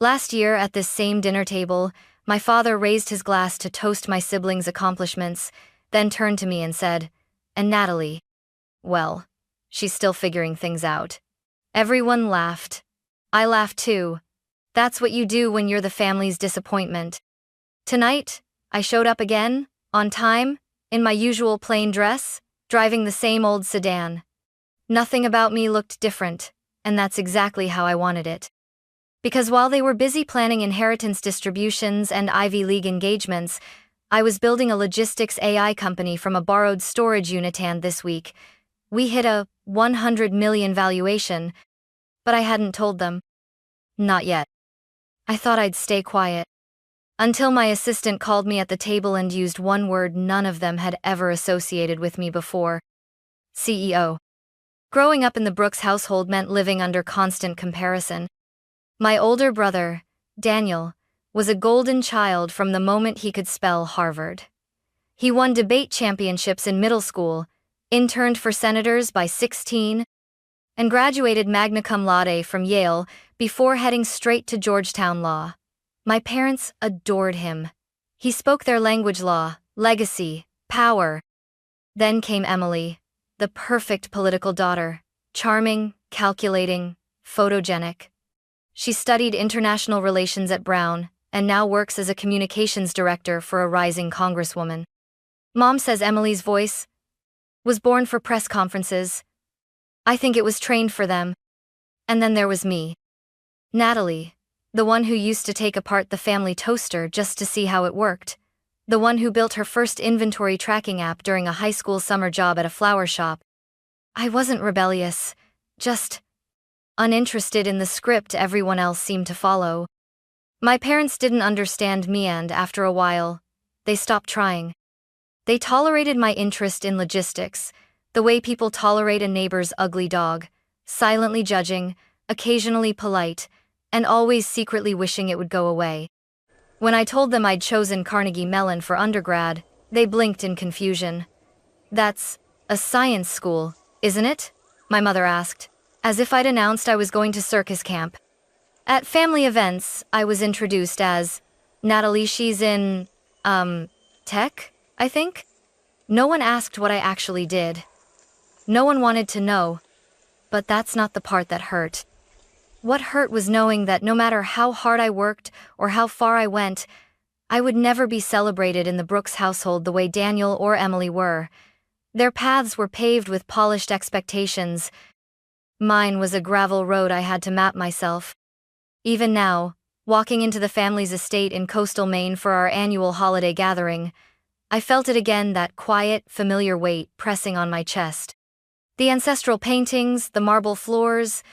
Last year, at this same dinner table, my father raised his glass to toast my siblings' accomplishments, then turned to me and said, "And Natalie? Well, she's still figuring things out." Everyone laughed. I laughed too. That's what you do when you're the family's disappointment. Tonight, I showed up again, on time, in my usual plain dress, driving the same old sedan. Nothing about me looked different, and that's exactly how I wanted it. Because while they were busy planning inheritance distributions and Ivy League engagements, I was building a logistics AI company from a borrowed storage unit, and this week, we hit a 100 million valuation, but I hadn't told them. Not yet. I thought I'd stay quiet. Until my assistant called me at the table and used one word none of them had ever associated with me before. CEO. Growing up in the Brooks household meant living under constant comparison. My older brother, Daniel, was a golden child from the moment he could spell Harvard. He won debate championships in middle school, interned for senators by 16, and graduated magna cum laude from Yale before heading straight to Georgetown Law. My parents adored him. He spoke their language: law, legacy, power. Then came Emily, the perfect political daughter, charming, calculating, photogenic. She studied international relations at Brown and now works as a communications director for a rising congresswoman. Mom says Emily's voice was born for press conferences. I think it was trained for them. And then there was me. Natalie, the one who used to take apart the family toaster just to see how it worked. The one who built her first inventory tracking app during a high school summer job at a flower shop. I wasn't rebellious, just uninterested in the script everyone else seemed to follow. My parents didn't understand me, and after a while, they stopped trying. They tolerated my interest in logistics, the way people tolerate a neighbor's ugly dog, silently judging, occasionally polite, and always secretly wishing it would go away. When I told them I'd chosen Carnegie Mellon for undergrad, they blinked in confusion. "That's a science school, isn't it?" my mother asked, as if I'd announced I was going to circus camp. At family events, I was introduced as, "Natalie, she's in, tech, I think?" No one asked what I actually did. No one wanted to know. But that's not the part that hurt. What hurt was knowing that no matter how hard I worked or how far I went, I would never be celebrated in the Brooks household the way Daniel or Emily were. Their paths were paved with polished expectations. Mine was a gravel road I had to map myself. Even now, walking into the family's estate in coastal Maine for our annual holiday gathering, I felt it again, that quiet, familiar weight pressing on my chest. The ancestral paintings, the marble floors,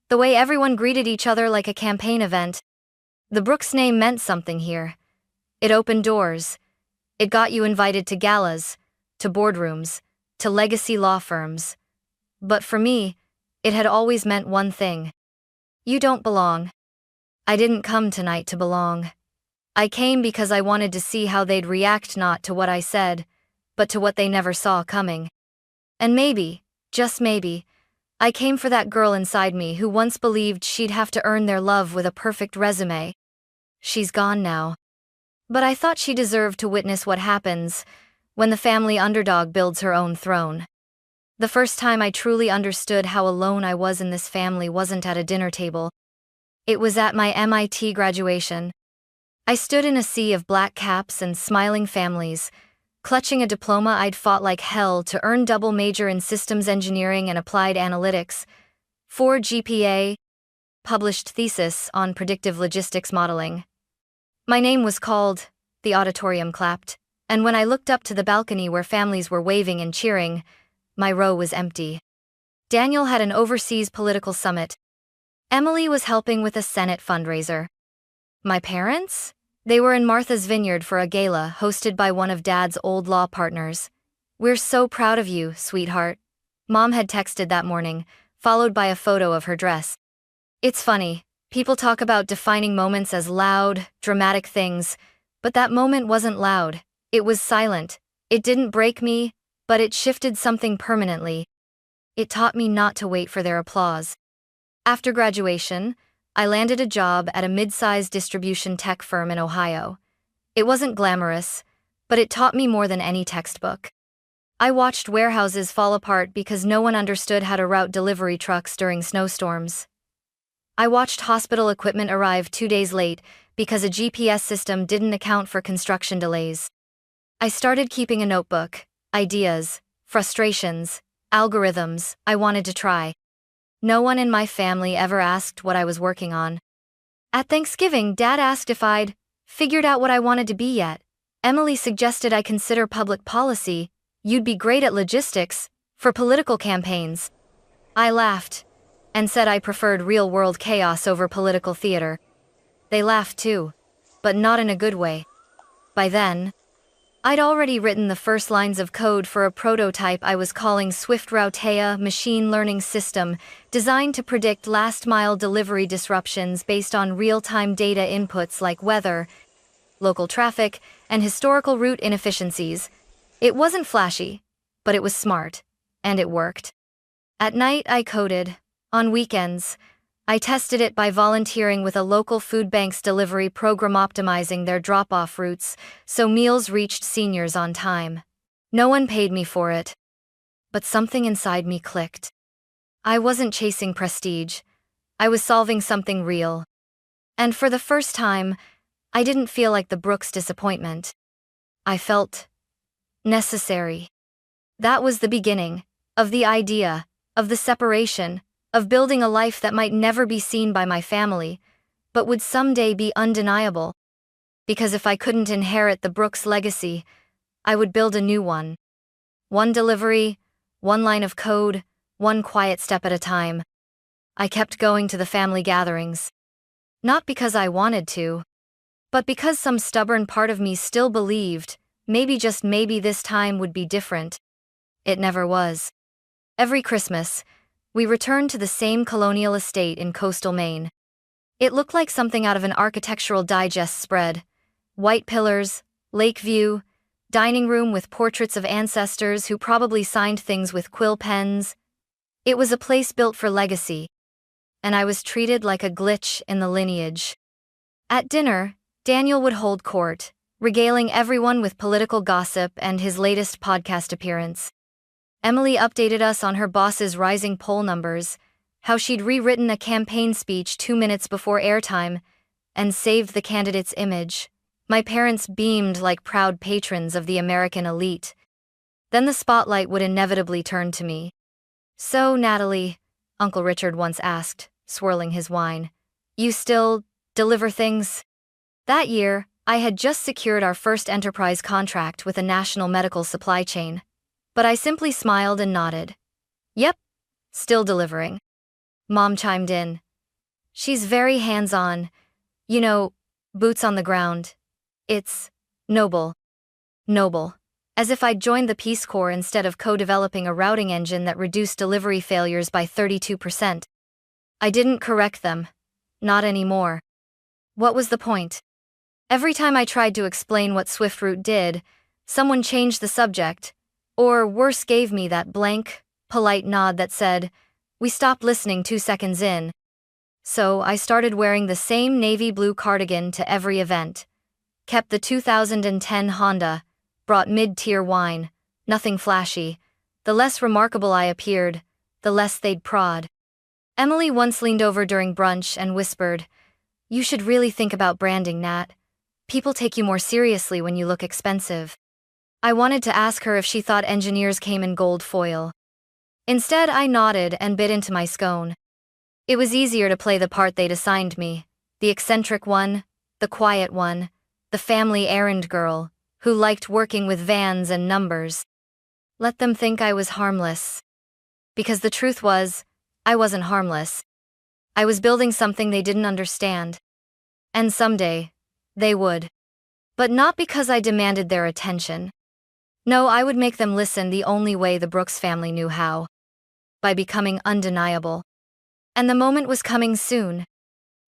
the way everyone greeted each other like a campaign event. The Brooks name meant something here. It opened doors. It got you invited to galas, to boardrooms, to legacy law firms. But for me, it had always meant one thing. You don't belong. I didn't come tonight to belong. I came because I wanted to see how they'd react, not to what I said, but to what they never saw coming. And maybe, just maybe, I came for that girl inside me who once believed she'd have to earn their love with a perfect resume. She's gone now. But I thought she deserved to witness what happens when the family underdog builds her own throne. The first time I truly understood how alone I was in this family wasn't at a dinner table. It was at my MIT graduation. I stood in a sea of black caps and smiling families, clutching a diploma I'd fought like hell to earn, double major in systems engineering and applied analytics, 4 GPA, published thesis on predictive logistics modeling. My name was called, the auditorium clapped, and when I looked up to the balcony where families were waving and cheering, my row was empty. Daniel had an overseas political summit. Emily was helping with a Senate fundraiser. My parents? They were in Martha's Vineyard for a gala hosted by one of Dad's old law partners. "We're so proud of you, sweetheart," Mom had texted that morning, followed by a photo of her dress. It's funny, people talk about defining moments as loud, dramatic things, but that moment wasn't loud. It was silent. It didn't break me, but it shifted something permanently. It taught me not to wait for their applause. After graduation, I landed a job at a mid-sized distribution tech firm in Ohio. It wasn't glamorous, but it taught me more than any textbook. I watched warehouses fall apart because no one understood how to route delivery trucks during snowstorms. I watched hospital equipment arrive 2 days late because a GPS system didn't account for construction delays. I started keeping a notebook, ideas, frustrations, algorithms I wanted to try. No one in my family ever asked what I was working on. At Thanksgiving, Dad asked if I'd figured out what I wanted to be yet. Emily suggested I consider public policy. You'd be great at logistics, for political campaigns. I laughed and said I preferred real-world chaos over political theater. They laughed too, but not in a good way. By then, I'd already written the first lines of code for a prototype I was calling SwiftRoute, a machine learning system designed to predict last-mile delivery disruptions based on real-time data inputs like weather, local traffic, and historical route inefficiencies. It wasn't flashy, but it was smart, and it worked. At night, I coded. On weekends, I tested it by volunteering with a local food bank's delivery program, optimizing their drop-off routes so meals reached seniors on time. No one paid me for it, but something inside me clicked. I wasn't chasing prestige. I was solving something real. And for the first time, I didn't feel like the Brooks disappointment. I felt necessary. That was the beginning of the idea, of the separation, of building a life that might never be seen by my family, but would someday be undeniable. Because if I couldn't inherit the Brooks legacy, I would build a new one. One delivery, one line of code, one quiet step at a time. I kept going to the family gatherings. Not because I wanted to, but because some stubborn part of me still believed, maybe just maybe this time would be different. It never was. Every Christmas, we returned to the same colonial estate in coastal Maine. It looked like something out of an Architectural Digest spread. White pillars, lake view, dining room with portraits of ancestors who probably signed things with quill pens. It was a place built for legacy, and I was treated like a glitch in the lineage. At dinner, Daniel would hold court, regaling everyone with political gossip and his latest podcast appearance. Emily updated us on her boss's rising poll numbers, how she'd rewritten a campaign speech 2 minutes before airtime, and saved the candidate's image. My parents beamed like proud patrons of the American elite. Then the spotlight would inevitably turn to me. "So, Natalie," Uncle Richard once asked, swirling his wine, "you still deliver things?" That year, I had just secured our first enterprise contract with a national medical supply chain. But I simply smiled and nodded. "Yep, still delivering." Mom chimed in. "She's very hands-on. You know, boots on the ground. It's noble." Noble. As if I'd joined the Peace Corps instead of co-developing a routing engine that reduced delivery failures by 32%. I didn't correct them. Not anymore. What was the point? Every time I tried to explain what SwiftRoute did, someone changed the subject, or worse, gave me that blank, polite nod that said, "We stopped listening 2 seconds in." So I started wearing the same navy blue cardigan to every event. Kept the 2010 Honda, brought mid-tier wine, nothing flashy. The less remarkable I appeared, the less they'd prod. Emily once leaned over during brunch and whispered, "You should really think about branding, Nat. People take you more seriously when you look expensive." I wanted to ask her if she thought engineers came in gold foil. Instead, I nodded and bit into my scone. It was easier to play the part they'd assigned me, the eccentric one, the quiet one, the family errand girl, who liked working with vans and numbers. Let them think I was harmless. Because the truth was, I wasn't harmless. I was building something they didn't understand. And someday, they would. But not because I demanded their attention. No, I would make them listen the only way the Brooks family knew how. By becoming undeniable. And the moment was coming soon.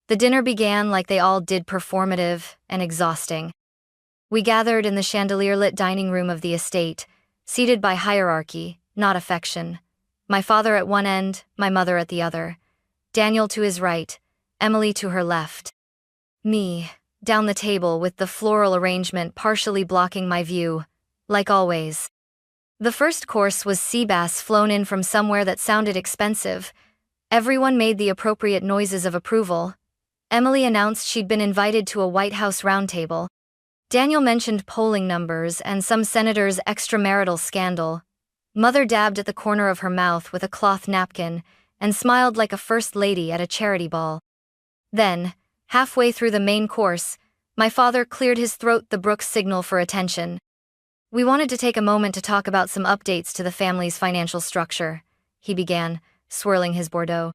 The dinner began like they all did, performative and exhausting. We gathered in the chandelier-lit dining room of the estate, seated by hierarchy, not affection. My father at one end, my mother at the other. Daniel to his right, Emily to her left. Me, down the table with the floral arrangement partially blocking my view, like always. The first course was sea bass flown in from somewhere that sounded expensive. Everyone made the appropriate noises of approval. Emily announced she'd been invited to a White House roundtable. Daniel mentioned polling numbers and some senator's extramarital scandal. Mother dabbed at the corner of her mouth with a cloth napkin and smiled like a first lady at a charity ball. Then, halfway through the main course, my father cleared his throat, the Brooks signal for attention. We wanted to take a moment to talk about some updates to the family's financial structure, he began, swirling his Bordeaux.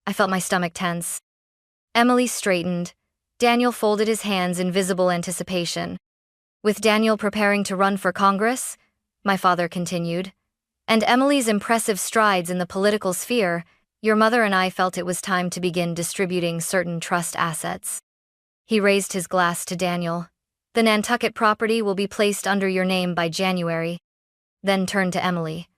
I felt my stomach tense. Emily straightened. Daniel folded his hands in visible anticipation. With Daniel preparing to run for Congress, my father continued, and Emily's impressive strides in the political sphere, your mother and I felt it was time to begin distributing certain trust assets. He raised his glass to Daniel. The Nantucket property will be placed under your name by January. Then turned to Emily.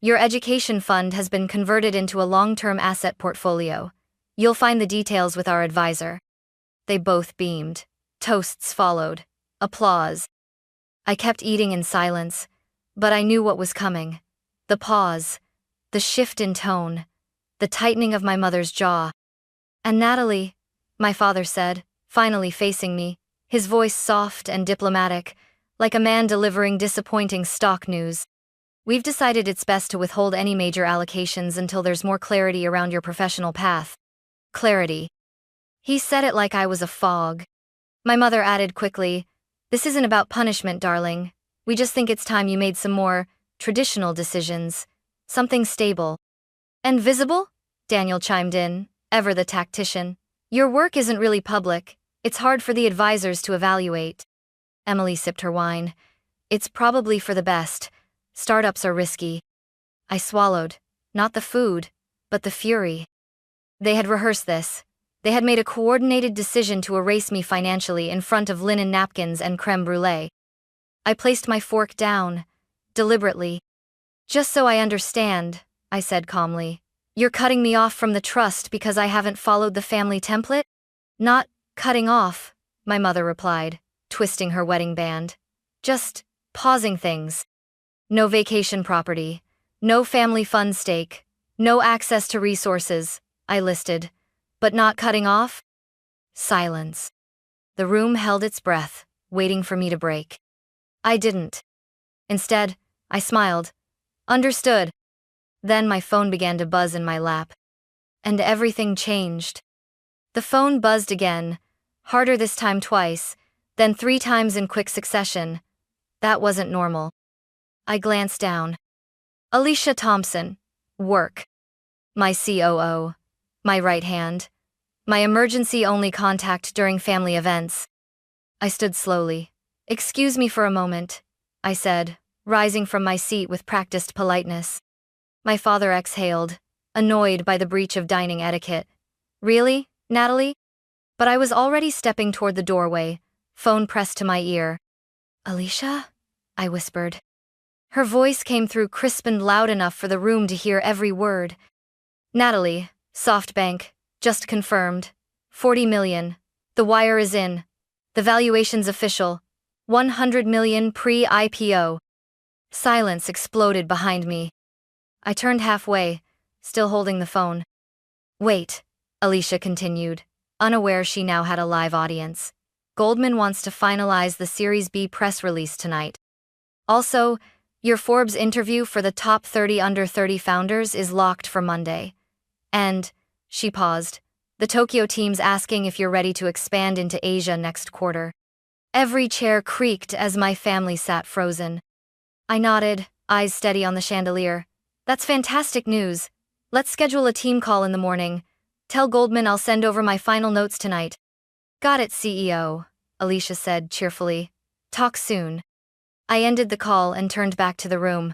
Your education fund has been converted into a long-term asset portfolio. You'll find the details with our advisor. They both beamed. Toasts followed. Applause. I kept eating in silence, but I knew what was coming. The pause. The shift in tone. The tightening of my mother's jaw. And Natalie, my father said, finally facing me, his voice soft and diplomatic, like a man delivering disappointing stock news. We've decided it's best to withhold any major allocations until there's more clarity around your professional path. Clarity. He said it like I was a fog. My mother added quickly, this isn't about punishment, darling. We just think it's time you made some more traditional decisions. Something stable. And visible? Daniel chimed in, ever the tactician. Your work isn't really public. It's hard for the advisors to evaluate. Emily sipped her wine. It's probably for the best. Startups are risky. I swallowed. Not the food, but the fury. They had rehearsed this. They had made a coordinated decision to erase me financially in front of linen napkins and creme brulee. I placed my fork down, deliberately. Just so I understand, I said calmly. You're cutting me off from the trust because I haven't followed the family template? Not cutting off, my mother replied, twisting her wedding band. Just pausing things. No vacation property. No family fund stake. No access to resources, I listed. But not cutting off? Silence. The room held its breath, waiting for me to break. I didn't. Instead, I smiled. Understood. Then my phone began to buzz in my lap. And everything changed. The phone buzzed again, harder this time twice, then 3 times in quick succession. That wasn't normal. I glanced down. Alicia Thompson. Work. My COO. My right hand. My emergency-only contact during family events. I stood slowly. Excuse me for a moment, I said, rising from my seat with practiced politeness. My father exhaled, annoyed by the breach of dining etiquette. Really, Natalie? But I was already stepping toward the doorway, phone pressed to my ear. Alicia? I whispered. Her voice came through crisp and loud enough for the room to hear every word. Natalie, SoftBank, just confirmed. 40 million. The wire is in. The valuation's official. 100 million pre-IPO. Silence exploded behind me. I turned halfway, still holding the phone. Wait, Alicia continued, unaware she now had a live audience. Goldman wants to finalize the Series B press release tonight. Also, your Forbes interview for the top 30 under 30 founders is locked for Monday. And, she paused, the Tokyo team's asking if you're ready to expand into Asia next quarter. Every chair creaked as my family sat frozen. I nodded, eyes steady on the chandelier. That's fantastic news. Let's schedule a team call in the morning. Tell Goldman I'll send over my final notes tonight. Got it, CEO, Alicia said cheerfully. Talk soon. I ended the call and turned back to the room.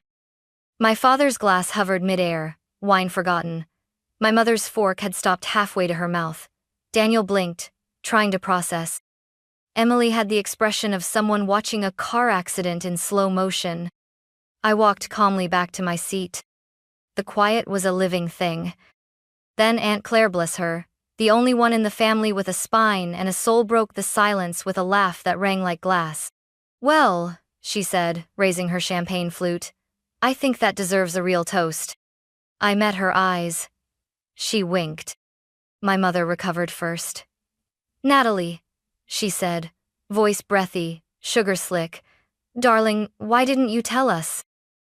My father's glass hovered midair, wine forgotten. My mother's fork had stopped halfway to her mouth. Daniel blinked, trying to process. Emily had the expression of someone watching a car accident in slow motion. I walked calmly back to my seat. The quiet was a living thing. Then Aunt Claire, bless her, the only one in the family with a spine, and a soul broke the silence with a laugh that rang like glass. "Well," she said, raising her champagne flute, "I think that deserves a real toast." I met her eyes. She winked. My mother recovered first. "Natalie," she said, voice breathy, sugar slick, "Darling, why didn't you tell us?"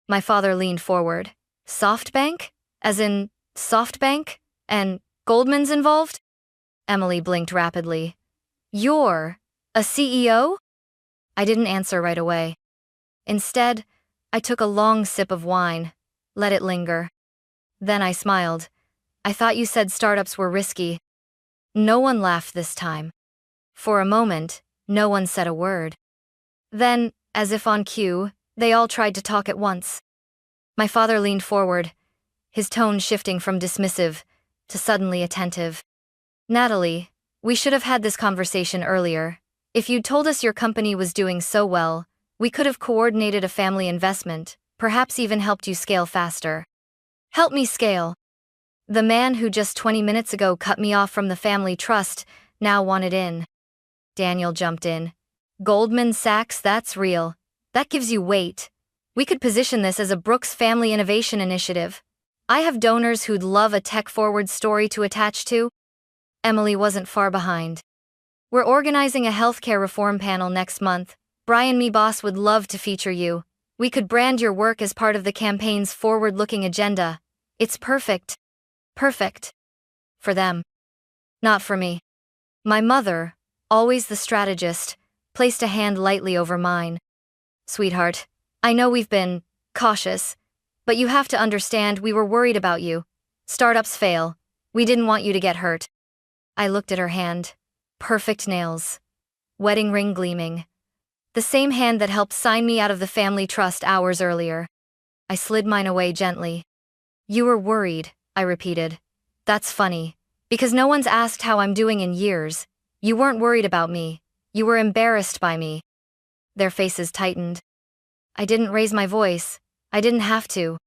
My father leaned forward. "SoftBank? As in, SoftBank? And Goldman's involved?" Emily blinked rapidly. "You're a CEO?" I didn't answer right away. Instead, I took a long sip of wine, let it linger. Then I smiled. "I thought you said startups were risky." No one laughed this time. For a moment, no one said a word. Then, as if on cue, they all tried to talk at once. My father leaned forward, his tone shifting from dismissive to suddenly attentive. "Natalie, we should have had this conversation earlier. If you'd told us your company was doing so well, we could have coordinated a family investment, perhaps even helped you scale faster." "Help me scale." The man who just 20 minutes ago cut me off from the family trust now wanted in. Daniel jumped in. "Goldman Sachs, that's real. That gives you weight. We could position this as a Brooks Family Innovation Initiative. I have donors who'd love a tech-forward story to attach to." Emily wasn't far behind. "We're organizing a healthcare reform panel next month. Brian, me boss, would love to feature you. We could brand your work as part of the campaign's forward-looking agenda. It's perfect. Perfect. For them. Not for me." My mother, always the strategist, placed a hand lightly over mine. "Sweetheart, I know we've been cautious, but you have to understand we were worried about you. Startups fail. We didn't want you to get hurt." I looked at her hand. Perfect nails. Wedding ring gleaming. The same hand that helped sign me out of the family trust hours earlier. I slid mine away gently. "You were worried," I repeated. "That's funny, because no one's asked how I'm doing in years. You weren't worried about me. You were embarrassed by me." Their faces tightened. I didn't raise my voice. I didn't have to.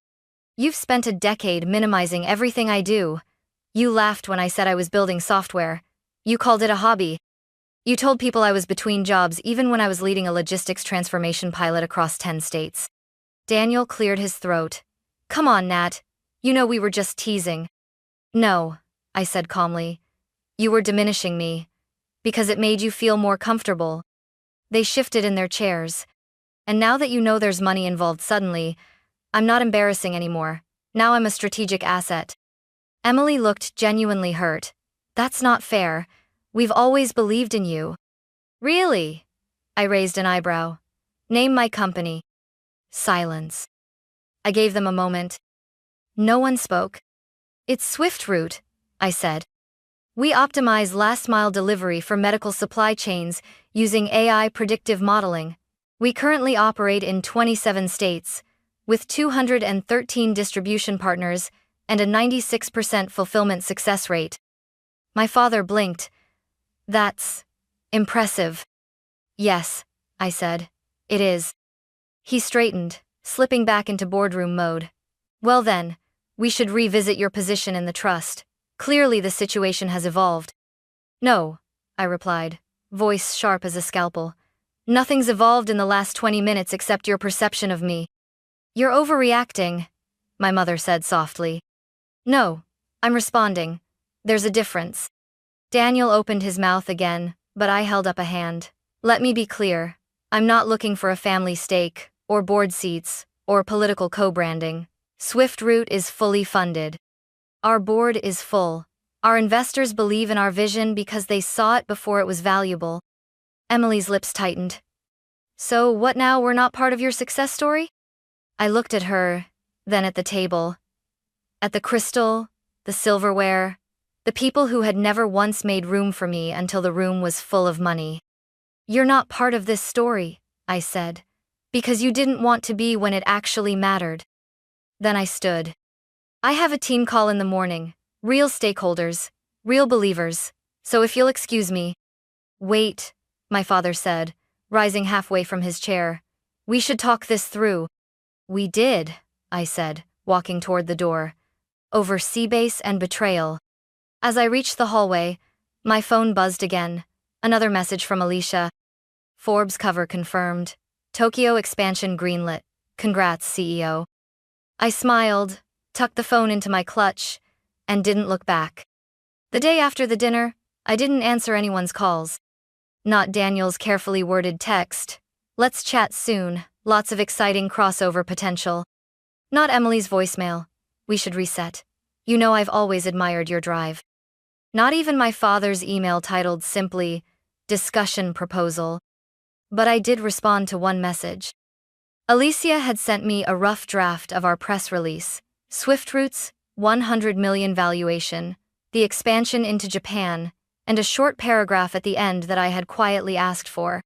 "You've spent a decade minimizing everything I do. You laughed when I said I was building software. You called it a hobby. You told people I was between jobs even when I was leading a logistics transformation pilot across 10 states. Daniel cleared his throat. "Come on, Nat. You know we were just teasing." "No," I said calmly. "You were diminishing me, because it made you feel more comfortable." They shifted in their chairs. "And now that you know there's money involved suddenly, I'm not embarrassing anymore. Now I'm a strategic asset." Emily looked genuinely hurt. "That's not fair. We've always believed in you." "Really?" I raised an eyebrow. "Name my company." Silence. I gave them a moment. No one spoke. "It's SwiftRoute," I said. "We optimize last-mile delivery for medical supply chains using AI predictive modeling. We currently operate in 27 states, with 213 distribution partners and a 96% fulfillment success rate." My father blinked. "That's impressive." "Yes," I said, "it is." He straightened, slipping back into boardroom mode. "Well then, we should revisit your position in the trust. Clearly the situation has evolved." "No," I replied, voice sharp as a scalpel. "Nothing's evolved in the last 20 minutes except your perception of me." "You're overreacting," my mother said softly. "No, I'm responding. There's a difference." Daniel opened his mouth again, but I held up a hand. "Let me be clear. I'm not looking for a family stake, or board seats, or political co-branding. SwiftRoute is fully funded. Our board is full. Our investors believe in our vision because they saw it before it was valuable." Emily's lips tightened. "So what now, we're not part of your success story?" I looked at her, then at the table. At the crystal, the silverware, the people who had never once made room for me until the room was full of money. "You're not part of this story," I said, "because you didn't want to be when it actually mattered." Then I stood. "I have a team call in the morning. Real stakeholders, real believers. So if you'll excuse me." "Wait," my father said, rising halfway from his chair. "We should talk this through." "We did," I said, walking toward the door. "Over Seabase and betrayal." As I reached the hallway, my phone buzzed again. Another message from Alicia. Forbes cover confirmed. Tokyo expansion greenlit. Congrats, CEO. I smiled, tucked the phone into my clutch, and didn't look back. The day after the dinner, I didn't answer anyone's calls. Not Daniel's carefully worded text. Let's chat soon, lots of exciting crossover potential. Not Emily's voicemail. We should reset. You know I've always admired your drive. Not even my father's email titled simply, discussion proposal. But I did respond to one message. Alicia had sent me a rough draft of our press release, SwiftRoute's 100 million valuation, the expansion into Japan, and a short paragraph at the end that I had quietly asked for.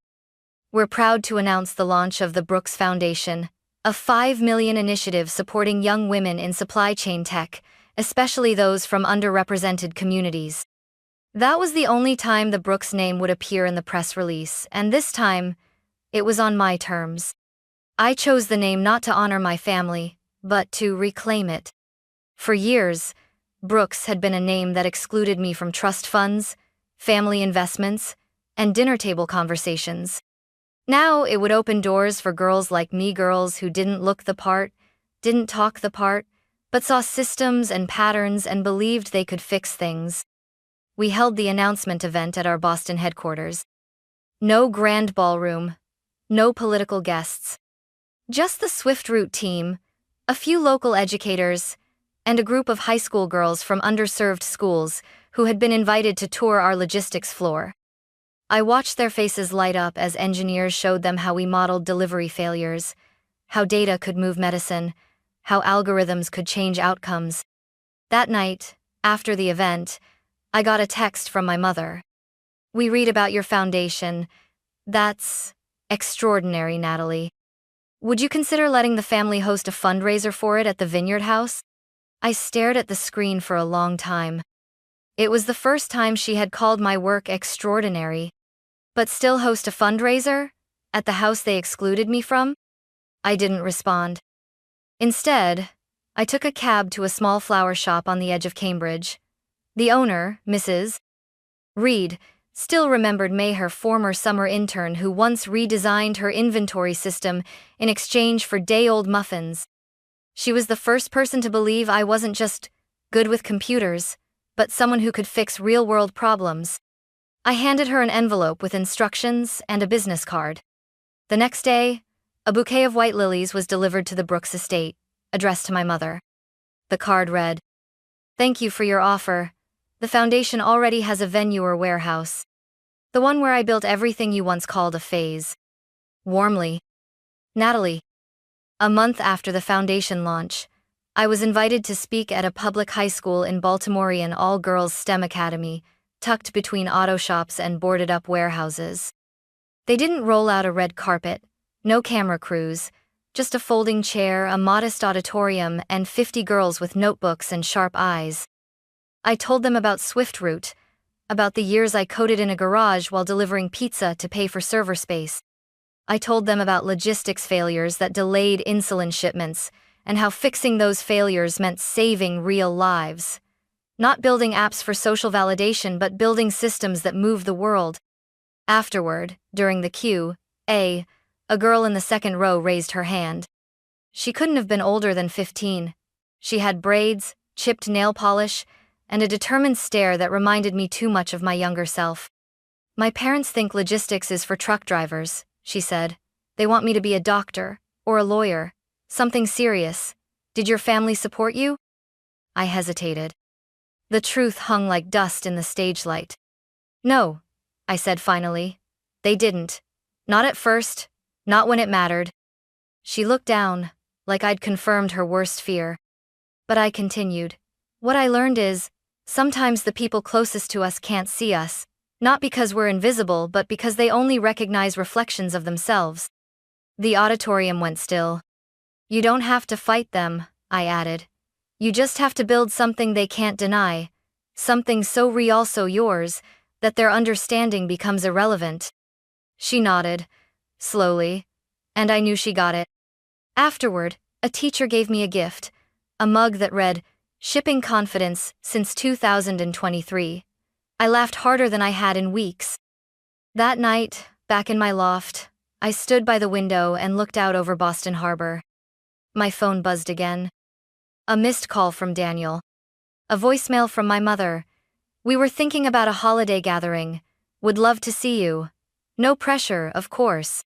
We're proud to announce the launch of the Brooks Foundation, a $5 million initiative supporting young women in supply chain tech, especially those from underrepresented communities. That was the only time the Brooks name would appear in the press release, and this time, it was on my terms. I chose the name not to honor my family, but to reclaim it. For years, Brooks had been a name that excluded me from trust funds, family investments, and dinner table conversations. Now it would open doors for girls like me, girls who didn't look the part, didn't talk the part, but saw systems and patterns and believed they could fix things. We held the announcement event at our Boston headquarters. No grand ballroom, no political guests. Just the SwiftRoute team, a few local educators, and a group of high school girls from underserved schools who had been invited to tour our logistics floor. I watched their faces light up as engineers showed them how we modeled delivery failures, how data could move medicine, how algorithms could change outcomes. That night, after the event, I got a text from my mother. We read about your foundation. That's extraordinary, Natalie. Would you consider letting the family host a fundraiser for it at the Vineyard House? I stared at the screen for a long time. It was the first time she had called my work extraordinary. But still host a fundraiser? At the house they excluded me from? I didn't respond. Instead, I took a cab to a small flower shop on the edge of Cambridge. The owner, Mrs. Reed, still remembered May, her former summer intern who once redesigned her inventory system in exchange for day-old muffins. She was the first person to believe I wasn't just good with computers, but someone who could fix real-world problems. I handed her an envelope with instructions and a business card. The next day, a bouquet of white lilies was delivered to the Brooks estate, addressed to my mother. The card read, "Thank you for your offer. The foundation already has a venue or warehouse. The one where I built everything you once called a phase. Warmly, Natalie." A month after the foundation launch, I was invited to speak at a public high school in Baltimorean all-girls STEM academy, tucked between auto shops and boarded-up warehouses. They didn't roll out a red carpet, no camera crews, just a folding chair, a modest auditorium, and 50 girls with notebooks and sharp eyes. I told them about SwiftRoute, about the years I coded in a garage while delivering pizza to pay for server space. I told them about logistics failures that delayed insulin shipments, and how fixing those failures meant saving real lives. Not building apps for social validation, but building systems that move the world. Afterward, during the Q&A, a girl in the second row raised her hand. She couldn't have been older than 15. She had braids, chipped nail polish, and a determined stare that reminded me too much of my younger self. "My parents think logistics is for truck drivers," she said. "They want me to be a doctor, or a lawyer, something serious. Did your family support you?" I hesitated. The truth hung like dust in the stage light. "No," I said finally. "They didn't. Not at first, not when it mattered." She looked down, like I'd confirmed her worst fear. But I continued. "What I learned is, sometimes the people closest to us can't see us, not because we're invisible, but because they only recognize reflections of themselves." The auditorium went still. "You don't have to fight them," I added. "You just have to build something they can't deny, something so real, so yours, that their understanding becomes irrelevant." She nodded, slowly, and I knew she got it. Afterward, a teacher gave me a gift, a mug that read, shipping confidence since 2023. I laughed harder than I had in weeks. That night, back in my loft, I stood by the window and looked out over Boston Harbor. My phone buzzed again. A missed call from Daniel. A voicemail from my mother. We were thinking about a holiday gathering. Would love to see you. No pressure, of course.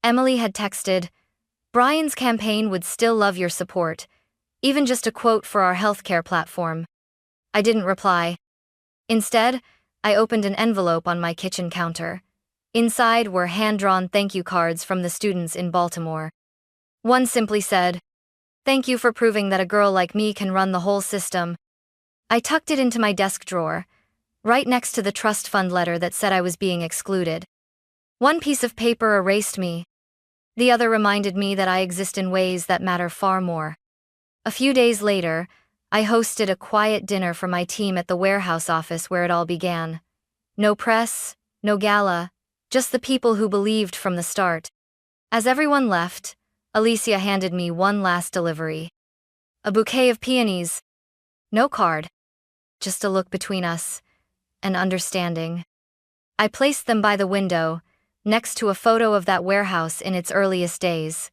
Emily had texted, Brian's campaign would still love your support, even just a quote for our healthcare platform. I didn't reply. Instead, I opened an envelope on my kitchen counter. Inside were hand-drawn thank you cards from the students in Baltimore. One simply said, "Thank you for proving that a girl like me can run the whole system." I tucked it into my desk drawer, right next to the trust fund letter that said I was being excluded. One piece of paper erased me. The other reminded me that I exist in ways that matter far more. A few days later, I hosted a quiet dinner for my team at the warehouse office where it all began. No press, no gala, just the people who believed from the start. As everyone left, Alicia handed me one last delivery. A bouquet of peonies. No card. Just a look between us, and understanding. I placed them by the window, next to a photo of that warehouse in its earliest days.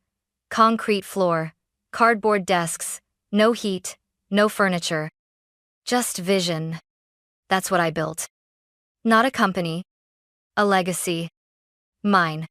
Concrete floor, cardboard desks, no heat, no furniture. Just vision. That's what I built. Not a company. A legacy. Mine.